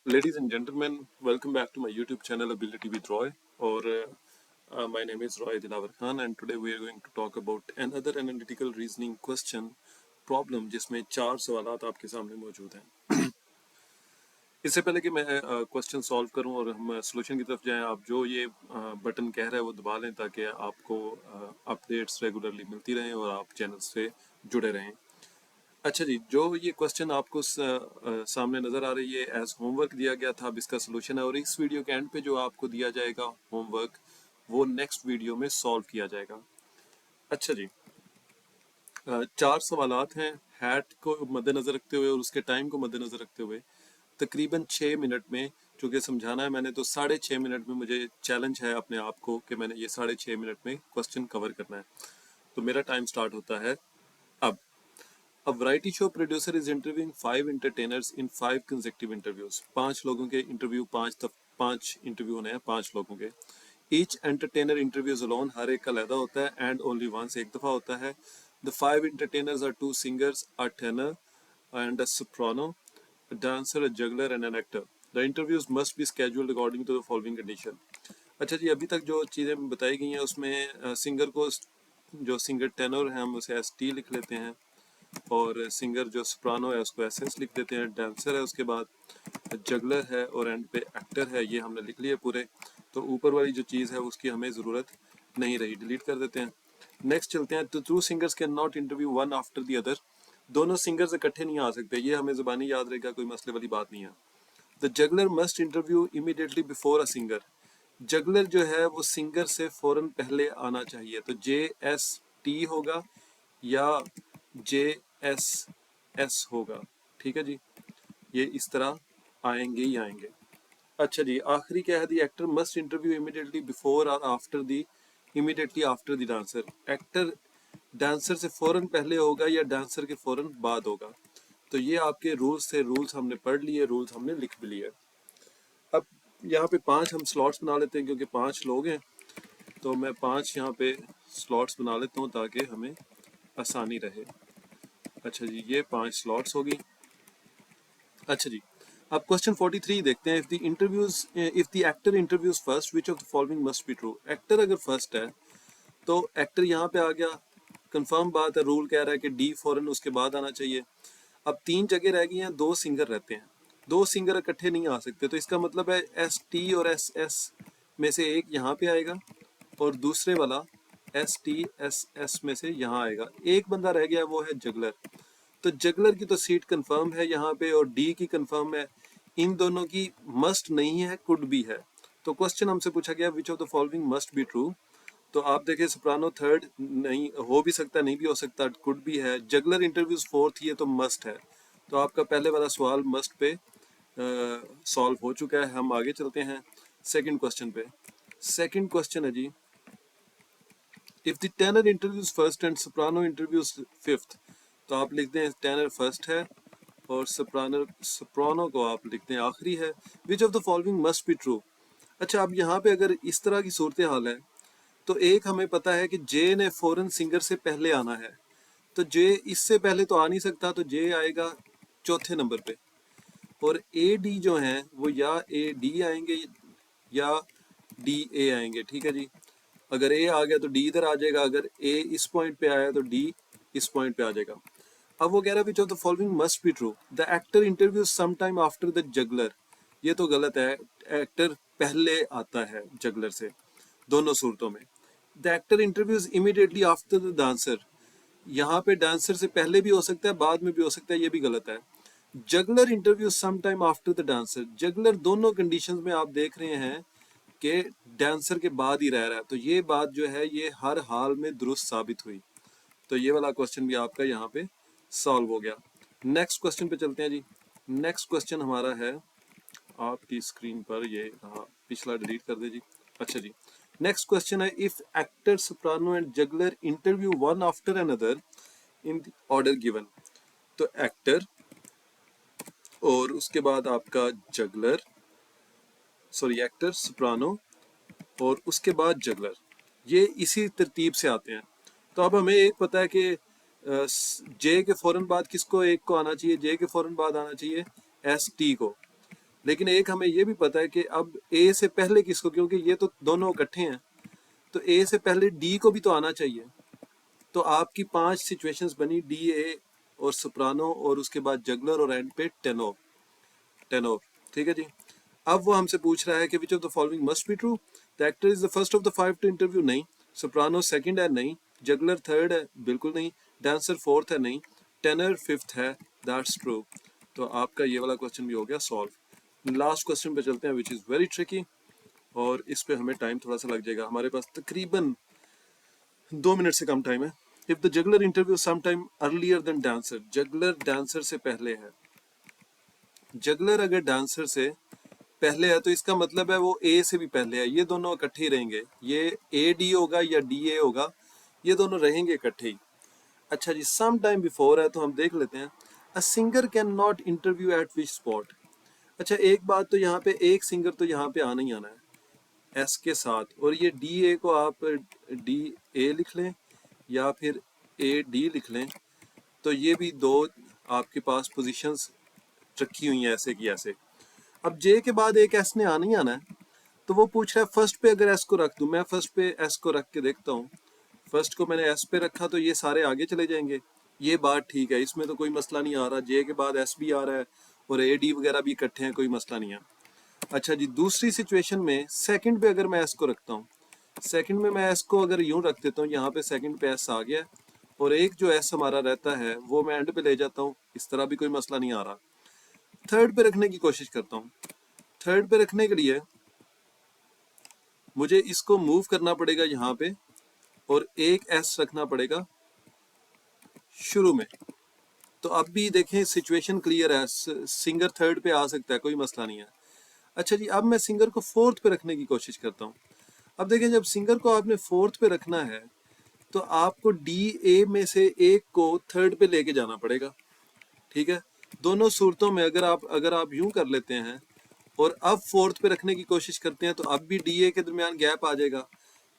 Ladies and gentlemen, welcome back to my YouTube channel Ability with Roy. Or my name is Roy Dilawar Khan, and today we are going to talk about another analytical reasoning question problem जिसमें 4 सवालात आपके सामने मौजूद हैं। इससे पहले कि मैं क्वेश्चन सॉल्व करूं और हम सॉल्यूशन की तरफ जाएं, आप जो ये बटन कह रहा है वो दबा लें ताकि आपको अपडेट्स रेगुलरली मिलती रहें और आप चैनल से जुड़े रहें। अच्छा जी, जो ये क्वेश्चन आपको सामने नज़र आ रही है एज होमवर्क दिया गया था, अब इसका सोल्यूशन है और इस वीडियो के एंड पे जो आपको दिया जाएगा होमवर्क वो नेक्स्ट वीडियो में सॉल्व किया जाएगा। अच्छा जी, 4 सवालात हैं। हैट को मद्देनज़र रखते हुए और उसके टाइम को मद्देनज़र रखते हुए तकरीबन 6 मिनट में चूँकि समझाना है मैंने, तो 6.5 मिनट में मुझे चैलेंज है अपने आप को कि मैंने ये 6.5 मिनट में क्वेश्चन कवर करना है। तो मेरा टाइम स्टार्ट होता है अब। A variety show producer is interviewing 5 entertainers in 5 consecutive interviews. 5 लोगों के इंटरव्यू 5 इंटरव्यू होने हैं 5 लोगों के। Each entertainer interviews alone, हर एक का अलग होता है, and only once, एक दफा होता है। The 5 entertainers are 2 singers, a tenor and a soprano, a dancer, a juggler and an actor. The interviews must be scheduled according to the following condition. अच्छा जी, अभी तक जो चीज़ें बताई गई हैं उसमें सिंगर को, जो सिंगर टेनर है हम उसे एस टी लिख लेते हैं, और सिंगर जो सोप्रानो है उसको एस लिख देते हैं। डांसर है, उसके बाद जगलर है और एंड पे एक्टर है। ये हमने लिख लिए पूरे, तो ऊपर वाली जो चीज़ है उसकी हमें ज़रूरत नहीं रही, डिलीट कर देते हैं। नेक्स्ट चलते हैं। Two singers can not interview one after the other. दोनों सिंगर्स इकट्ठे नहीं आ सकते, ये हमें ज़बानी याद रहेगा, कोई मसले वाली बात नहीं है। The juggler must interview immediately before a singer. Juggler जो है वो सिंगर से फौरन पहले आना चाहिए, तो JST होगा या JSS होगा। ठीक है जी, ये इस तरह आएंगे ही आएंगे। अच्छा जी, आखिरी क्या है? The actor must interview immediately before और after the, immediately after the dancer. Actor dancer से फौरन पहले होगा या डांसर के फौरन बाद होगा। तो ये आपके रूल्स थे, रूल्स हमने पढ़ लिए, रूल्स हमने लिख भी लिए। अब यहाँ पे 5 हम स्लॉट्स बना लेते हैं क्योंकि 5 लोग हैं, तो मैं 5 यहाँ पे स्लॉट्स बना लेता हूँ ताकि हमें आसानी रहे। अच्छा जी, ये 5 स्लॉट्स होगी। अच्छा जी, अब क्वेश्चन 43 देखते हैं। If the actor interviews first, which of the following must be true. Actor अगर फर्स्ट है तो एक्टर यहाँ पे आ गया, कंफर्म बात है, रूल कह रहा है कि डी फॉरन उसके बाद आना चाहिए। अब 3 जगह रह गई हैं, 2 सिंगर रहते हैं, 2 सिंगर इकट्ठे नहीं आ सकते, तो इसका मतलब है ST और SS में से एक यहाँ पे आएगा और दूसरे वाला STSS में से यहाँ आएगा। एक बंदा रह गया, वो है जगलर। तो जगलर की तो सीट कंफर्म है यहाँ पे और डी की कंफर्म है, इन दोनों की मस्ट नहीं है, कुड भी है। तो क्वेश्चन हमसे पूछा गया विच of the following must be true. तो आप देखें, सोप्रानो थर्ड नहीं हो भी सकता, नहीं भी हो सकता, कुड भी है। जगलर इंटरव्यूज फोर्थ, ये तो मस्ट है। तो आपका पहले वाला सवाल मस्ट पे सॉल्व हो चुका है। हम आगे चलते हैं सेकंड क्वेश्चन पे। सेकंड क्वेश्चन है जी, if the tenor interviews first and soprano interviews fifth. तो आप लिखते हैं टेनर फर्स्ट है और सोप्रानो को आप लिखते हैं आखिरी है। Which of the following must be true. अच्छा, अब यहाँ पे अगर इस तरह की सूरत हाल है तो एक हमें पता है कि जे ने फौरन सिंगर से पहले आना है, तो जे इससे पहले तो आ नहीं सकता, तो जे आएगा चौथे नंबर पे। और AD जो हैं वो या AD आएंगे या DA आएंगे। ठीक है जी, अगर A आ गया तो D इधर आ जाएगा, अगर A इस पॉइंट पे आया तो D इस पॉइंट पे आ जाएगा। अब वो कह रहा है which of the following must be true. The actor interviews some time after the juggler. ये तो गलत है, एक्टर पहले आता है जगलर से दोनों सूरतों में। The actor interviews immediately after the dancer. यहाँ पे डांसर से पहले भी हो सकता है, बाद में भी हो सकता है, ये भी गलत है। Juggler interview some time after the dancer. Juggler दोनों कंडीशंस में आप देख रहे हैं कि डांसर के बाद ही रह रहा है, तो ये बात जो है ये हर हाल में दुरुस्त साबित हुई। तो ये वाला क्वेश्चन भी आपका यहाँ पे सॉल्व हो गया। नेक्स्ट क्वेश्चन पे चलते हैं जी। नेक्स्ट क्वेश्चन हमारा है आपकी स्क्रीन पर, ये रहा, पिछला डिलीट कर दे जी। अच्छा जी, नेक्स्ट क्वेश्चन है, if actor Soprano and juggler interview one after another in the order given. तो एक्टर और उसके बाद आपका जगलर, सॉरी एक्टर सोप्रानो और उसके बाद जगलर, ये इसी तरतीब से आते हैं। तो अब हमें एक पता है कि जे के फौरन बाद किसको, एक को आना चाहिए, जे के फौरन बाद आना चाहिए ST को। लेकिन एक हमें ये भी पता है कि अब ए से पहले किसको, क्योंकि ये तो दोनों इकट्ठे हैं, तो ए से पहले डी को भी तो आना चाहिए। तो आपकी 5 सिचुएशंस बनी, डी, ए और सोप्रानो, और उसके बाद जगलर, और एंड पे टेनोर। टेनोर, ठीक है जी। अब वो हमसे पूछ रहा है कि which of the following must be true. The actor is the first of the 5 to interview, नहीं। सोप्रानो सेकंड है, नहीं। जगलर थर्ड है, बिल्कुल नहीं। डांसर फोर्थ है, नहीं। टेनर फिफ्थ है, दैट्स ट्रू। तो आपका ये वाला क्वेश्चन भी हो गया सॉल्व। लास्ट क्वेश्चन पे चलते हैं, विच इज वेरी ट्रिकी, और इस पे हमें टाइम थोड़ा सा लग जाएगा, हमारे पास तकरीबन 2 मिनट से कम टाइम है। If the juggler interview some time earlier than dancer, juggler dancer से पहले है। जगलर अगर डांसर से पहले है तो इसका मतलब है वो ए से भी पहले है, ये दोनों इकट्ठे ही रहेंगे। ये ए डी होगा या डी ए होगा, ये दोनों रहेंगे इकट्ठे ही। अच्छा जी, सम टाइम बिफोर है तो हम देख लेते हैं। A singer can not interview at which spot. अच्छा, एक बात तो यहाँ पे एक सिंगर तो यहाँ पे आना ही आना है एस के साथ, और ये डी ए को आप डी ए लिख लें या फिर ए डी लिख लें, तो ये भी दो आपके पास पोजीशंस रखी हुई हैं ऐसे की ऐसे। अब जे के बाद एक एस ने आना ही आना है, तो वो पूछ रहा है फर्स्ट पे अगर एस को रख दूं, मैं फर्स्ट पे एस को रख के देखता हूँ। फर्स्ट को मैंने एस पे रखा तो ये सारे आगे चले जाएंगे, ये बात ठीक है, इसमें तो कोई मसला नहीं आ रहा। जे के बाद एस भी आ रहा है और ए डी वगैरह भी इकट्ठे हैं, कोई मसला नहीं है। अच्छा जी, दूसरी सिचुएशन में सेकंड पे अगर मैं एस को रखता हूँ, सेकंड में मैं एस को अगर यूं रख देता हूँ, यहाँ पे सेकंड पे एस आ गया है, और एक जो एस हमारा रहता है वो मैं एंड पे ले जाता हूँ, इस तरह भी कोई मसला नहीं आ रहा। थर्ड पे रखने की कोशिश करता हूँ। थर्ड पे रखने के लिए मुझे इसको मूव करना पड़ेगा यहाँ पे, और एक एस रखना पड़ेगा शुरू में। तो अब भी देखें सिचुएशन क्लियर है, सिंगर थर्ड पे आ सकता है, कोई मसला नहीं है। अच्छा जी, अब मैं सिंगर को फोर्थ पे रखने की कोशिश करता हूँ। अब देखें, जब सिंगर को आपने फोर्थ पे रखना है तो आपको डी ए में से एक को थर्ड पे लेके जाना पड़ेगा, ठीक है। दोनों सूरतों में अगर आप यूं कर लेते हैं और अब फोर्थ पे रखने की कोशिश करते हैं, तो अब भी डी ए के दरमियान गैप आ जाएगा।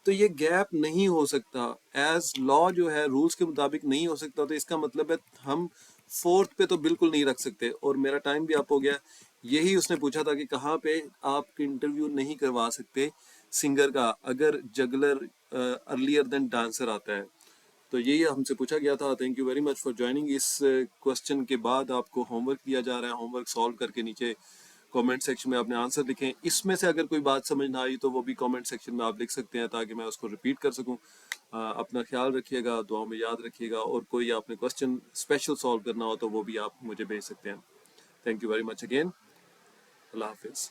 तो ये गैप नहीं हो सकता, एज लॉ जो है रूल्स के मुताबिक नहीं हो सकता। तो इसका मतलब है हम फोर्थ पे तो बिल्कुल नहीं रख सकते। और मेरा टाइम भी अप हो गया। यही उसने पूछा था कि कहाँ पे आप इंटरव्यू नहीं करवा सकते सिंगर का अगर जगलर अर्लियर देन डांसर आता है। तो यही हमसे पूछा गया था। Thank you very much for joining. इस क्वेश्चन के बाद आपको होमवर्क दिया जा रहा है। होमवर्क सॉल्व करके नीचे कमेंट सेक्शन में अपने आंसर लिखें। इसमें से अगर कोई बात समझ ना आई तो वो भी कमेंट सेक्शन में आप लिख सकते हैं, ताकि मैं उसको रिपीट कर सकूं। अपना ख्याल रखिएगा, दुआओं में याद रखिएगा, और कोई आपने क्वेश्चन स्पेशल सॉल्व करना हो तो वो भी आप मुझे भेज सकते हैं। Thank you very much again. अल्लाह हाफिज़।